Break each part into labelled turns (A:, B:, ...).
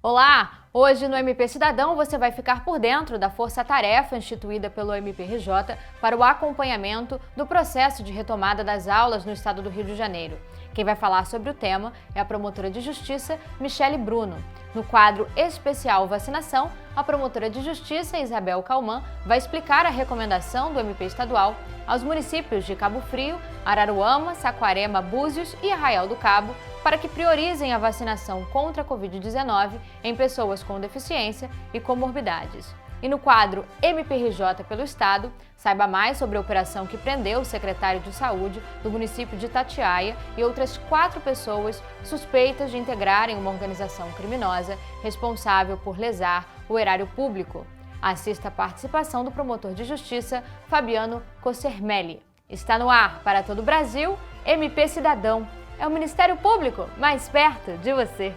A: Olá! Hoje no MP Cidadão você vai ficar por dentro da força-tarefa instituída pelo MPRJ para o acompanhamento do processo de retomada das aulas no estado do Rio de Janeiro. Quem vai falar sobre o tema é a promotora de Justiça, Michele Bruno. No quadro especial Vacinação, a promotora de Justiça, Isabel Calman, vai explicar a recomendação do MP estadual aos municípios de Cabo Frio, Araruama, Saquarema, Búzios e Arraial do Cabo para que priorizem a vacinação contra a Covid-19 em pessoas com deficiência e comorbidades. E no quadro MPRJ pelo Estado, saiba mais sobre a operação que prendeu o secretário de Saúde do município de Itatiaia e outras 4 pessoas suspeitas de integrarem uma organização criminosa responsável por lesar o erário público. Assista a participação do promotor de Justiça, Fabiano Cossermelli. Está no ar para todo o Brasil, MP Cidadão. É o Ministério Público mais perto de você.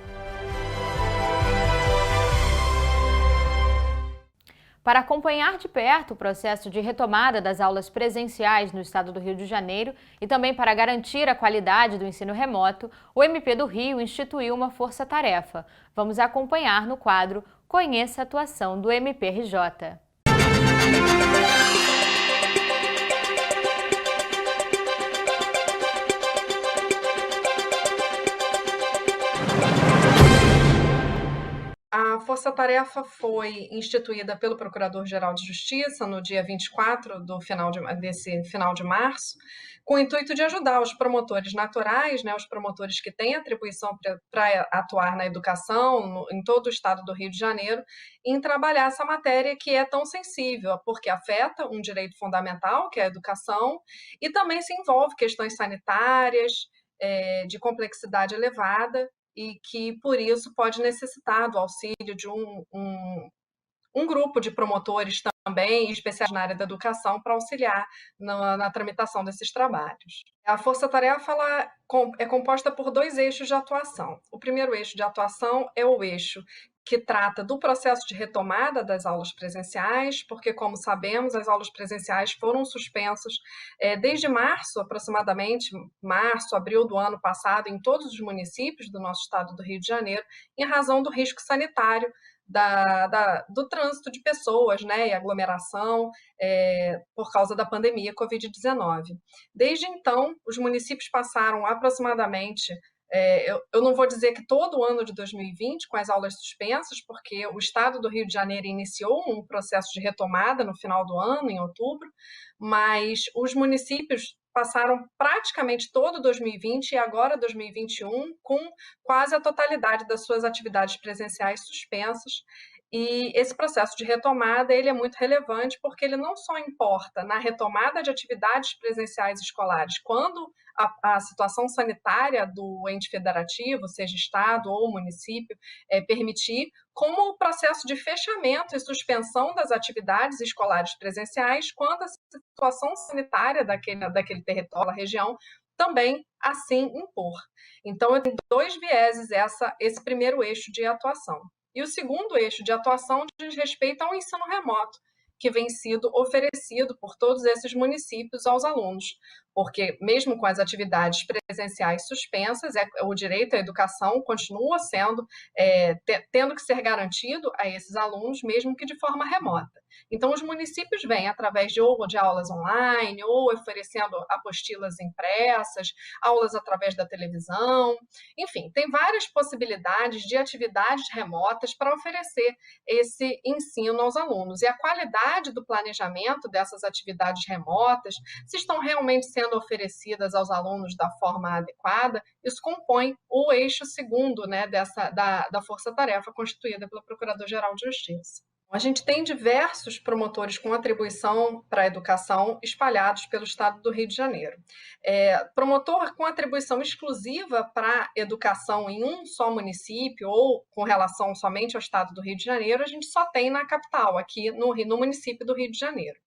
A: Para acompanhar de perto o processo de retomada das aulas presenciais no estado do Rio de Janeiro e também para garantir a qualidade do ensino remoto, o MP do Rio instituiu uma força-tarefa. Vamos acompanhar no quadro Conheça a atuação do MPRJ.
B: A força-tarefa foi instituída pelo Procurador-Geral de Justiça no dia 24 desse final de março, com o intuito de ajudar os promotores naturais, os promotores que têm atribuição para atuar na educação em todo o estado do Rio de Janeiro, em trabalhar essa matéria que é tão sensível, porque afeta um direito fundamental, que é a educação, e também se envolve questões sanitárias, de complexidade elevada, e que, por isso, pode necessitar do auxílio de um grupo de promotores também, especialistas na área da educação, para auxiliar na tramitação desses trabalhos. A força-tarefa é composta por 2 eixos de atuação. O primeiro eixo de atuação é o eixo que trata do processo de retomada das aulas presenciais, porque, como sabemos, as aulas presenciais foram suspensas desde março, aproximadamente, março, abril do ano passado, em todos os municípios do nosso estado do Rio de Janeiro, em razão do risco sanitário do trânsito de pessoas, e aglomeração por causa da pandemia Covid-19. Desde então, os municípios passaram aproximadamente, eu não vou dizer que todo o ano de 2020 com as aulas suspensas, porque o estado do Rio de Janeiro iniciou um processo de retomada no final do ano, em outubro, mas os municípios passaram praticamente todo 2020 e agora 2021 com quase a totalidade das suas atividades presenciais suspensas. E esse processo de retomada ele é muito relevante porque ele não só importa na retomada de atividades presenciais escolares, quando a situação sanitária do ente federativo, seja estado ou município, permitir, como o processo de fechamento e suspensão das atividades escolares presenciais, quando a situação sanitária daquele território, da região, também assim impor. Então, tem 2 vieses esse primeiro eixo de atuação. E o segundo eixo de atuação diz respeito ao ensino remoto, que vem sido oferecido por todos esses municípios aos alunos, porque mesmo com as atividades presenciais suspensas, o direito à educação continua tendo que ser garantido a esses alunos, mesmo que de forma remota. Então, os municípios vêm através de aulas online, ou oferecendo apostilas impressas, aulas através da televisão, enfim, tem várias possibilidades de atividades remotas para oferecer esse ensino aos alunos. E a qualidade do planejamento dessas atividades remotas, se estão realmente sendo oferecidas aos alunos da forma adequada, isso compõe o eixo segundo da força-tarefa constituída pelo Procurador-Geral de Justiça. A gente tem diversos promotores com atribuição para a educação espalhados pelo estado do Rio de Janeiro. Promotor com atribuição exclusiva para a educação em um só município ou com relação somente ao estado do Rio de Janeiro, a gente só tem na capital, aqui no município do Rio de Janeiro.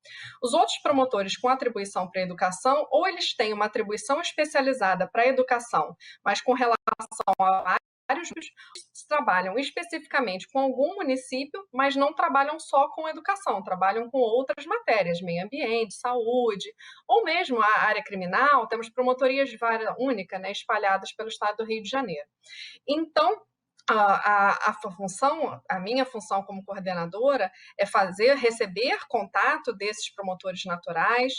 B: Os outros promotores com atribuição para a educação, ou eles têm uma atribuição especializada para a educação, mas com relação a vários trabalham especificamente com algum município, mas não trabalham só com educação, trabalham com outras matérias, meio ambiente, saúde, ou mesmo a área criminal, temos promotorias de vara única, espalhadas pelo estado do Rio de Janeiro. Então, A minha função como coordenadora é receber contato desses promotores naturais,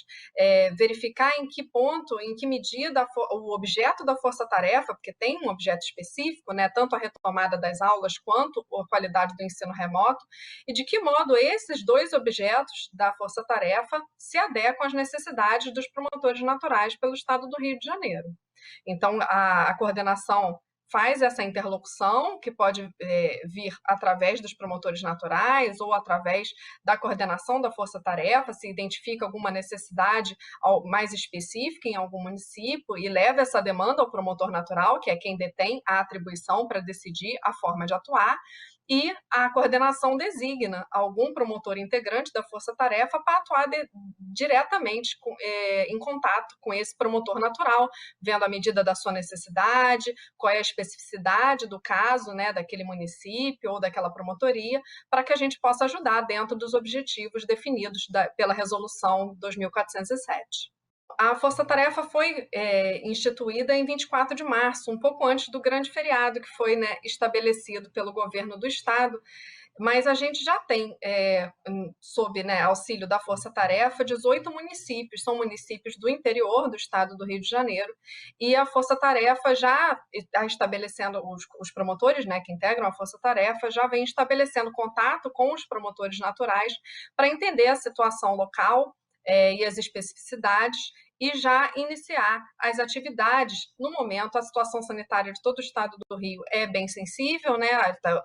B: verificar em que ponto, em que medida o objeto da força-tarefa, porque tem um objeto específico, né, tanto a retomada das aulas quanto a qualidade do ensino remoto, e de que modo esses dois objetos da força-tarefa se adequam às necessidades dos promotores naturais pelo Estado do Rio de Janeiro. Então, a coordenação faz essa interlocução, que pode vir através dos promotores naturais ou através da coordenação da força-tarefa, se identifica alguma necessidade mais específica em algum município e leva essa demanda ao promotor natural, que é quem detém a atribuição para decidir a forma de atuar, e a coordenação designa algum promotor integrante da força-tarefa para atuar diretamente em contato com esse promotor natural, vendo a medida da sua necessidade, qual é a especificidade do caso, né, daquele município ou daquela promotoria, para que a gente possa ajudar dentro dos objetivos definidos pela Resolução 2407. A força-tarefa foi instituída em 24 de março, um pouco antes do grande feriado que foi, né, estabelecido pelo governo do estado, mas a gente já tem, sob, né, auxílio da força-tarefa, 18 municípios, são municípios do interior do estado do Rio de Janeiro, e a força-tarefa já está estabelecendo, os promotores, né, que integram a força-tarefa, já vem estabelecendo contato com os promotores naturais para entender a situação local e as especificidades, e já iniciar as atividades. No momento, a situação sanitária de todo o estado do Rio é bem sensível, né?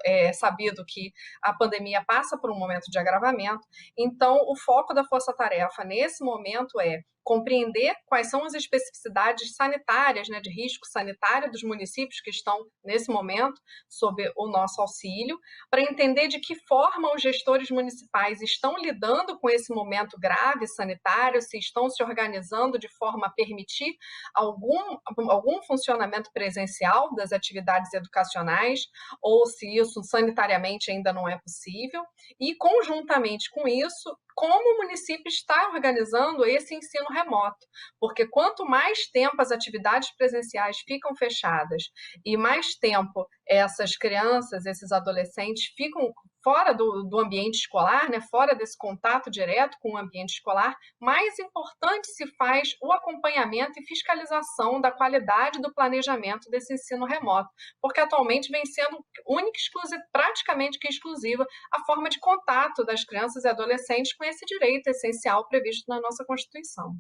B: É sabido que a pandemia passa por um momento de agravamento, então o foco da força-tarefa nesse momento é compreender quais são as especificidades sanitárias, né, de risco sanitário dos municípios que estão, nesse momento, sob o nosso auxílio, para entender de que forma os gestores municipais estão lidando com esse momento grave sanitário, se estão se organizando de forma a permitir algum funcionamento presencial das atividades educacionais, ou se isso sanitariamente ainda não é possível, e, conjuntamente com isso, como o município está organizando esse ensino remoto, porque quanto mais tempo as atividades presenciais ficam fechadas e mais tempo essas crianças, esses adolescentes ficam fora do ambiente escolar, né, fora desse contato direto com o ambiente escolar, mais importante se faz o acompanhamento e fiscalização da qualidade do planejamento desse ensino remoto, porque atualmente vem sendo única, exclusiva, praticamente que exclusiva, a forma de contato das crianças e adolescentes com esse direito essencial previsto na nossa Constituição.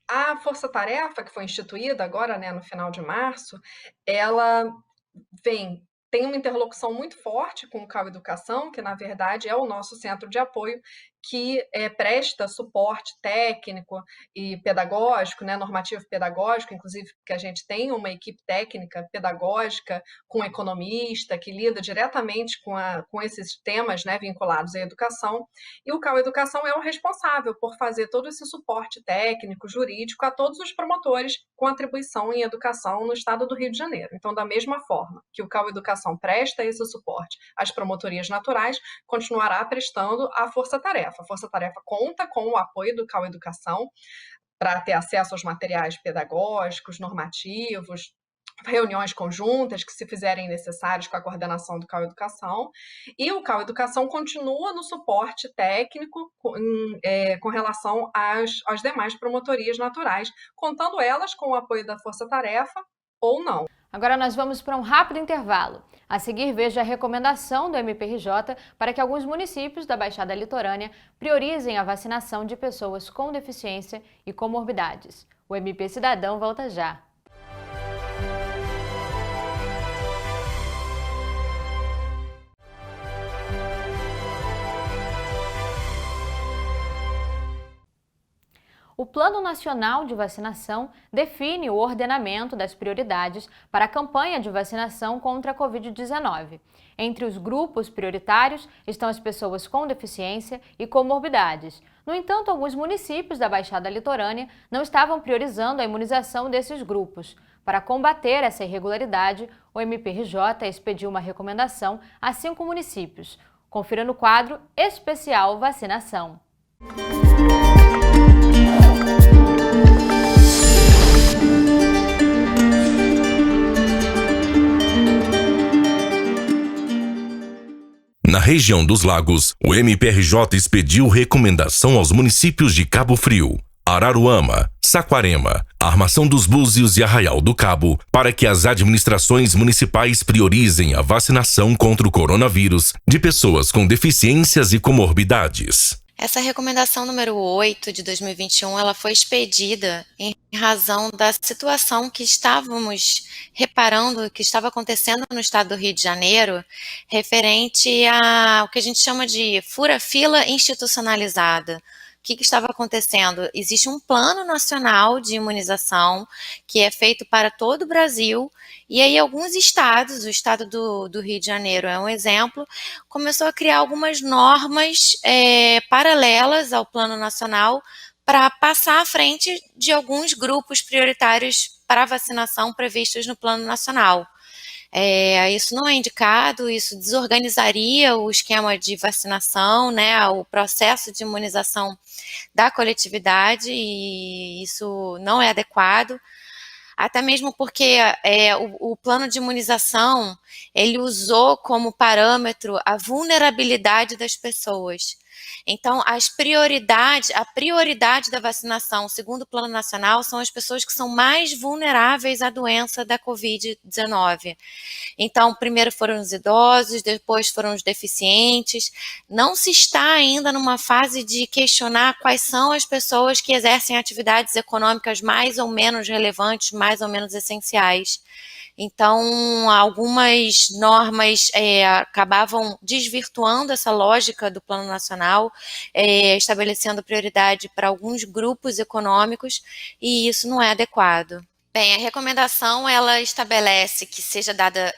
B: A força-tarefa, que foi instituída agora, né, no final de março, ela tem uma interlocução muito forte com o CAU Educação, que na verdade é o nosso centro de apoio, que presta suporte técnico e pedagógico, né, normativo pedagógico, inclusive porque a gente tem uma equipe técnica pedagógica com economista que lida diretamente com esses temas, né, vinculados à educação, e o CAU Educação é o responsável por fazer todo esse suporte técnico, jurídico a todos os promotores com atribuição em educação no estado do Rio de Janeiro. Então, da mesma forma que o CAU Educação presta esse suporte às promotorias naturais, continuará prestando a força-tarefa. A força-tarefa conta com o apoio do CAU Educação para ter acesso aos materiais pedagógicos, normativos, reuniões conjuntas que se fizerem necessárias com a coordenação do CAU Educação, e o CAU Educação continua no suporte técnico com relação às demais promotorias naturais, contando elas com o apoio da força-tarefa ou não.
A: Agora nós vamos para um rápido intervalo. A seguir, veja a recomendação do MPRJ para que alguns municípios da Baixada Litorânea priorizem a vacinação de pessoas com deficiência e comorbidades. O MP Cidadão volta já. O Plano Nacional de Vacinação define o ordenamento das prioridades para a campanha de vacinação contra a Covid-19. Entre os grupos prioritários estão as pessoas com deficiência e comorbidades. No entanto, alguns municípios da Baixada Litorânea não estavam priorizando a imunização desses grupos. Para combater essa irregularidade, o MPRJ expediu uma recomendação a 5 municípios. Confira no quadro Especial Vacinação.
C: Na região dos Lagos, o MPRJ expediu recomendação aos municípios de Cabo Frio, Araruama, Saquarema, Armação dos Búzios e Arraial do Cabo para que as administrações municipais priorizem a vacinação contra o coronavírus de pessoas com deficiências e comorbidades.
D: Essa recomendação número 8 de 2021, ela foi expedida em razão da situação que estávamos reparando, que estava acontecendo no estado do Rio de Janeiro, referente ao que a gente chama de fura-fila institucionalizada. O que estava acontecendo? Existe um plano nacional de imunização que é feito para todo o Brasil, e aí alguns estados, o estado do Rio de Janeiro é um exemplo, começou a criar algumas normas paralelas ao plano nacional para passar à frente de alguns grupos prioritários para vacinação previstos no plano nacional. Isso não é indicado, isso desorganizaria o esquema de vacinação, né, o processo de imunização da coletividade, e isso não é adequado, até mesmo porque o plano de imunização, ele usou como parâmetro a vulnerabilidade das pessoas. Então, a prioridade da vacinação, segundo o Plano Nacional, são as pessoas que são mais vulneráveis à doença da Covid-19. Então, primeiro foram os idosos, depois foram os deficientes. Não se está ainda numa fase de questionar quais são as pessoas que exercem atividades econômicas mais ou menos relevantes, mais ou menos essenciais. Então, algumas normas acabavam desvirtuando essa lógica do Plano Nacional, estabelecendo prioridade para alguns grupos econômicos, e isso não é adequado. Bem, a recomendação, ela estabelece que seja dada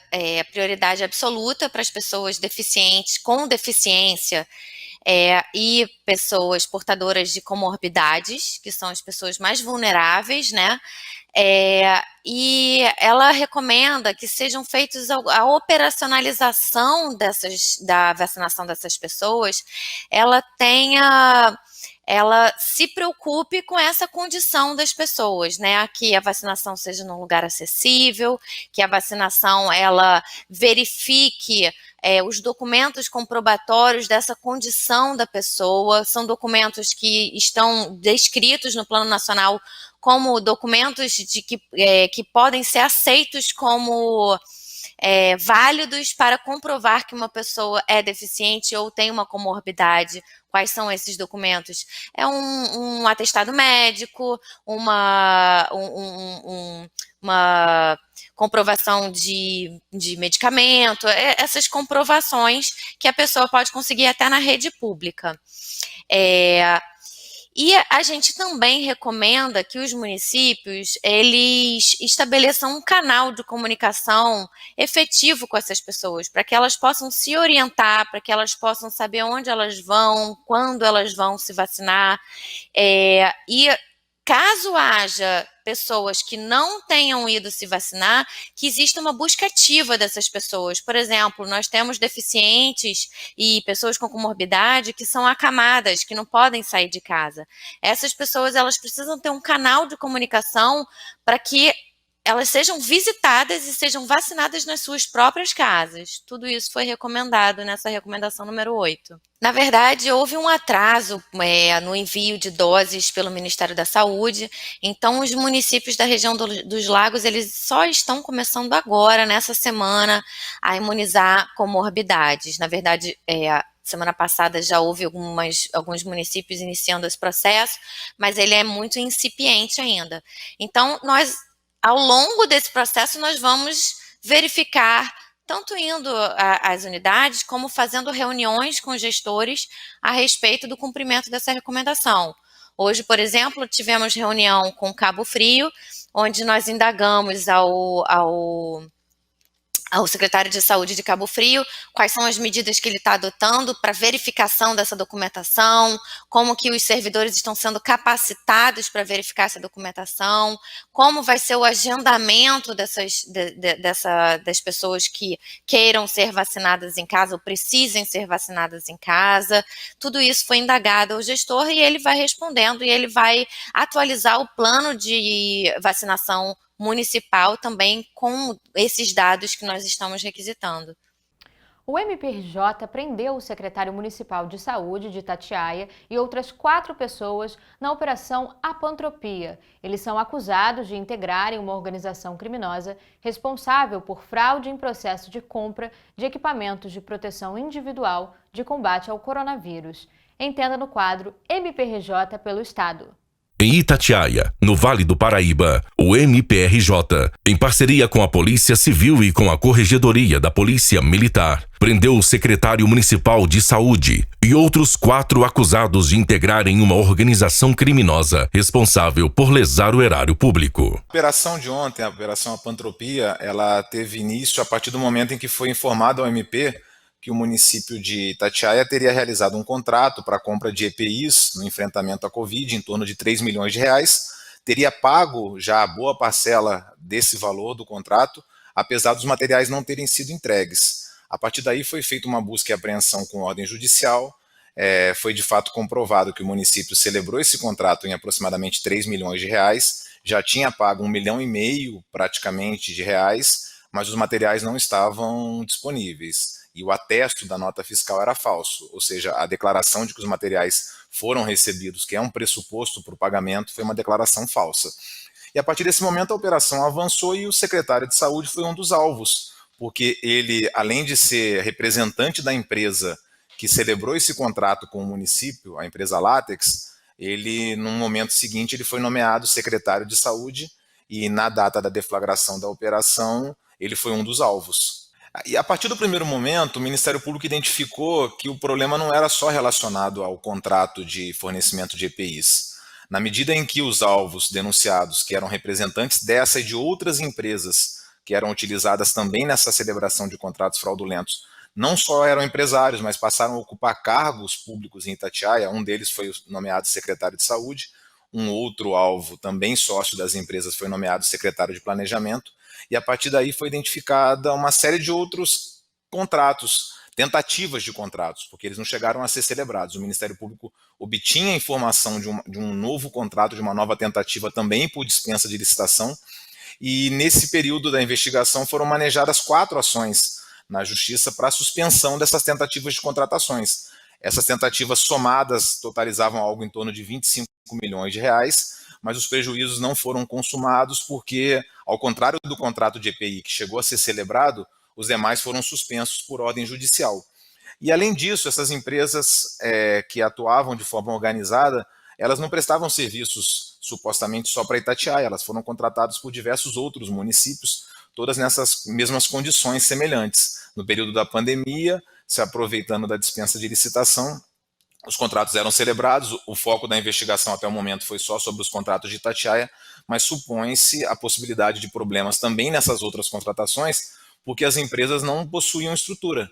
D: prioridade absoluta para as pessoas deficientes, com deficiência, e pessoas portadoras de comorbidades, que são as pessoas mais vulneráveis, né? E ela recomenda que sejam feitos a operacionalização da vacinação dessas pessoas, ela se preocupe com essa condição das pessoas, né? Que a vacinação seja num lugar acessível, que a vacinação ela verifique os documentos comprobatórios dessa condição da pessoa. São documentos que estão descritos no Plano Nacional como documentos que podem ser aceitos como válidos para comprovar que uma pessoa é deficiente ou tem uma comorbidade. Quais são esses documentos? É um atestado médico, uma comprovação de medicamento, essas comprovações que a pessoa pode conseguir até na rede pública. E a gente também recomenda que os municípios, eles estabeleçam um canal de comunicação efetivo com essas pessoas, para que elas possam se orientar, para que elas possam saber onde elas vão, quando elas vão se vacinar, e caso haja pessoas que não tenham ido se vacinar, que exista uma busca ativa dessas pessoas. Por exemplo, nós temos deficientes e pessoas com comorbidade que são acamadas, que não podem sair de casa. Essas pessoas, elas precisam ter um canal de comunicação para que elas sejam visitadas e sejam vacinadas nas suas próprias casas. Tudo isso foi recomendado nessa recomendação número 8. Na verdade, houve um atraso no envio de doses pelo Ministério da Saúde, então os municípios da região dos Lagos, eles só estão começando agora, nessa semana, a imunizar comorbidades. Na verdade, semana passada já houve alguns municípios iniciando esse processo, mas ele é muito incipiente ainda. Então, ao longo desse processo, nós vamos verificar, tanto indo às unidades, como fazendo reuniões com gestores a respeito do cumprimento dessa recomendação. Hoje, por exemplo, tivemos reunião com Cabo Frio, onde nós indagamos ao secretário de Saúde de Cabo Frio, quais são as medidas que ele está adotando para verificação dessa documentação, como que os servidores estão sendo capacitados para verificar essa documentação, como vai ser o agendamento das pessoas que queiram ser vacinadas em casa ou precisem ser vacinadas em casa. Tudo isso foi indagado ao gestor e ele vai respondendo, e ele vai atualizar o plano de vacinação municipal também com esses dados que nós estamos requisitando.
A: O MPRJ prendeu o secretário municipal de saúde de Itatiaia e outras 4 pessoas na Operação Apantropia. Eles são acusados de integrarem uma organização criminosa responsável por fraude em processo de compra de equipamentos de proteção individual de combate ao coronavírus. Entenda no quadro MPRJ pelo Estado.
C: Em Itatiaia, no Vale do Paraíba, o MPRJ, em parceria com a Polícia Civil e com a Corregedoria da Polícia Militar, prendeu o secretário municipal de saúde e outros 4 acusados de integrarem uma organização criminosa responsável por lesar o erário público.
E: A operação de ontem, a Operação Apantropia, ela teve início a partir do momento em que foi informado ao MP que o município de Itatiaia teria realizado um contrato para a compra de EPIs no enfrentamento à Covid, em torno de 3 milhões de reais, teria pago já a boa parcela desse valor do contrato, apesar dos materiais não terem sido entregues. A partir daí foi feita uma busca e apreensão com ordem judicial, foi de fato comprovado que o município celebrou esse contrato em aproximadamente 3 milhões de reais, já tinha pago 1,5 milhão praticamente de reais, mas os materiais não estavam disponíveis. E o atesto da nota fiscal era falso, ou seja, a declaração de que os materiais foram recebidos, que é um pressuposto para o pagamento, foi uma declaração falsa. E a partir desse momento a operação avançou e o secretário de saúde foi um dos alvos, porque ele, além de ser representante da empresa que celebrou esse contrato com o município, a empresa Látex, ele, num momento seguinte, ele foi nomeado secretário de saúde e na data da deflagração da operação, ele foi um dos alvos. E a partir do primeiro momento, o Ministério Público identificou que o problema não era só relacionado ao contrato de fornecimento de EPIs. Na medida em que os alvos denunciados, que eram representantes dessa e de outras empresas que eram utilizadas também nessa celebração de contratos fraudulentos, não só eram empresários, mas passaram a ocupar cargos públicos em Itatiaia, um deles foi nomeado secretário de saúde, um outro alvo, também sócio das empresas, foi nomeado secretário de planejamento, e a partir daí foi identificada uma série de outros contratos, tentativas de contratos, porque eles não chegaram a ser celebrados. O Ministério Público obtinha informação de um novo contrato, de uma nova tentativa também por dispensa de licitação, e nesse período da investigação foram manejadas 4 ações na Justiça para a suspensão dessas tentativas de contratações. Essas tentativas somadas totalizavam algo em torno de 25 milhões de reais, mas os prejuízos não foram consumados porque, ao contrário do contrato de EPI que chegou a ser celebrado, os demais foram suspensos por ordem judicial. E, além disso, essas empresas que atuavam de forma organizada, elas não prestavam serviços supostamente só para Itatiaia, elas foram contratadas por diversos outros municípios, todas nessas mesmas condições semelhantes. No período da pandemia, se aproveitando da dispensa de licitação, os contratos eram celebrados, o foco da investigação até o momento foi só sobre os contratos de Itatiaia, mas supõe-se a possibilidade de problemas também nessas outras contratações, porque as empresas não possuíam estrutura.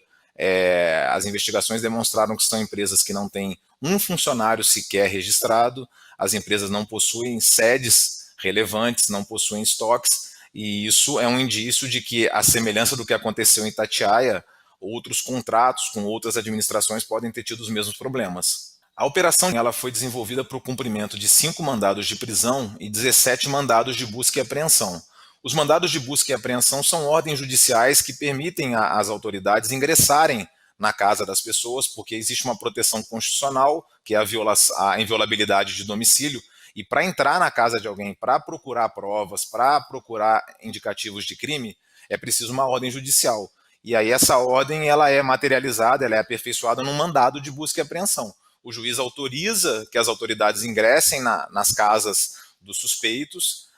E: As investigações demonstraram que são empresas que não têm um funcionário sequer registrado, as empresas não possuem sedes relevantes, não possuem estoques, e isso é um indício de que, à semelhança do que aconteceu em Itatiaia, outros contratos com outras administrações podem ter tido os mesmos problemas. A operação ela foi desenvolvida para o cumprimento de 5 mandados de prisão e 17 mandados de busca e apreensão. Os mandados de busca e apreensão são ordens judiciais que permitem às autoridades ingressarem na casa das pessoas, porque existe uma proteção constitucional, que é a inviolabilidade de domicílio, e para entrar na casa de alguém, para procurar provas, para procurar indicativos de crime, é preciso uma ordem judicial. E aí essa ordem ela é materializada, ela é aperfeiçoada num mandado de busca e apreensão. O juiz autoriza que as autoridades ingressem nas casas dos suspeitos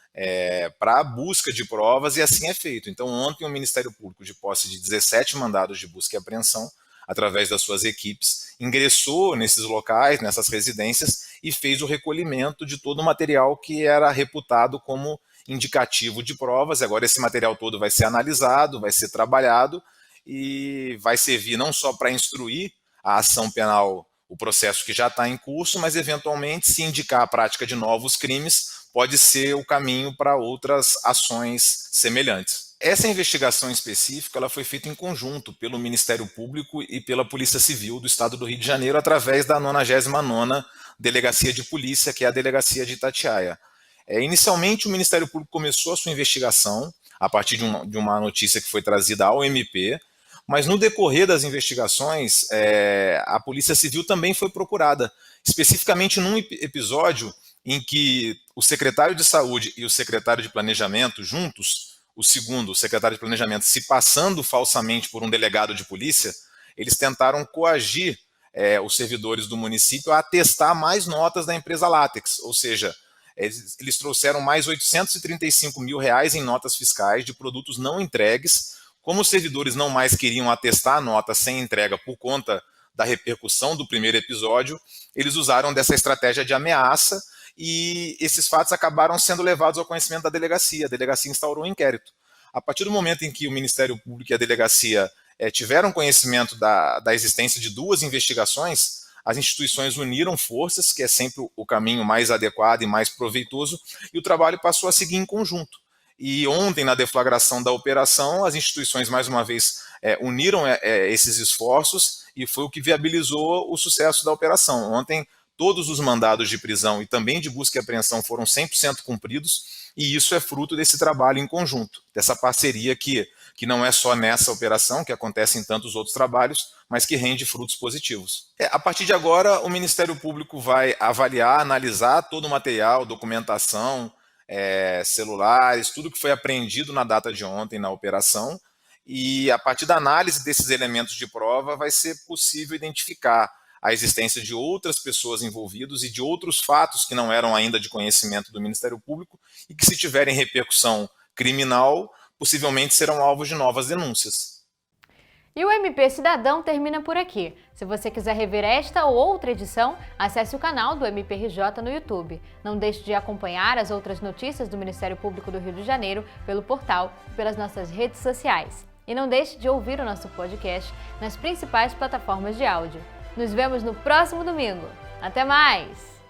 E: para busca de provas e assim é feito. Então ontem o Ministério Público, de posse de 17 mandados de busca e apreensão, através das suas equipes, ingressou nesses locais, nessas residências e fez o recolhimento de todo o material que era reputado como indicativo de provas. Agora esse material todo vai ser analisado, vai ser trabalhado e vai servir não só para instruir a ação penal, o processo que já está em curso, mas eventualmente, se indicar a prática de novos crimes, pode ser o caminho para outras ações semelhantes. Essa investigação específica ela foi feita em conjunto pelo Ministério Público e pela Polícia Civil do Estado do Rio de Janeiro através da 99ª Delegacia de Polícia, que é a Delegacia de Itatiaia. Inicialmente, o Ministério Público começou a sua investigação a partir de uma notícia que foi trazida ao MP, Mas no decorrer das investigações, a Polícia Civil também foi procurada, especificamente num episódio em que o secretário de Saúde e o secretário de Planejamento juntos, o segundo, o secretário de Planejamento, se passando falsamente por um delegado de polícia, eles tentaram coagir os servidores do município a atestar mais notas da empresa Látex, ou seja, eles trouxeram mais R$835 mil em notas fiscais de produtos não entregues. Como os servidores não mais queriam atestar a nota sem entrega por conta da repercussão do primeiro episódio, eles usaram dessa estratégia de ameaça e esses fatos acabaram sendo levados ao conhecimento da delegacia. A delegacia instaurou um inquérito. A partir do momento em que o Ministério Público e a delegacia tiveram conhecimento da existência de duas investigações, as instituições uniram forças, que é sempre o caminho mais adequado e mais proveitoso, e o trabalho passou a seguir em conjunto. E ontem, na deflagração da operação, as instituições, mais uma vez, uniram esses esforços e foi o que viabilizou o sucesso da operação. Ontem, todos os mandados de prisão e também de busca e apreensão foram 100% cumpridos, e isso é fruto desse trabalho em conjunto, dessa parceria que não é só nessa operação, que acontece em tantos outros trabalhos, mas que rende frutos positivos. A partir de agora, o Ministério Público vai avaliar, analisar todo o material, documentação, celulares, tudo que foi apreendido na data de ontem na operação, e a partir da análise desses elementos de prova vai ser possível identificar a existência de outras pessoas envolvidas e de outros fatos que não eram ainda de conhecimento do Ministério Público e que, se tiverem repercussão criminal, possivelmente serão alvos de novas denúncias.
A: E o MP Cidadão termina por aqui. Se você quiser rever esta ou outra edição, acesse o canal do MPRJ no YouTube. Não deixe de acompanhar as outras notícias do Ministério Público do Rio de Janeiro pelo portal e pelas nossas redes sociais. E não deixe de ouvir o nosso podcast nas principais plataformas de áudio. Nos vemos no próximo domingo. Até mais!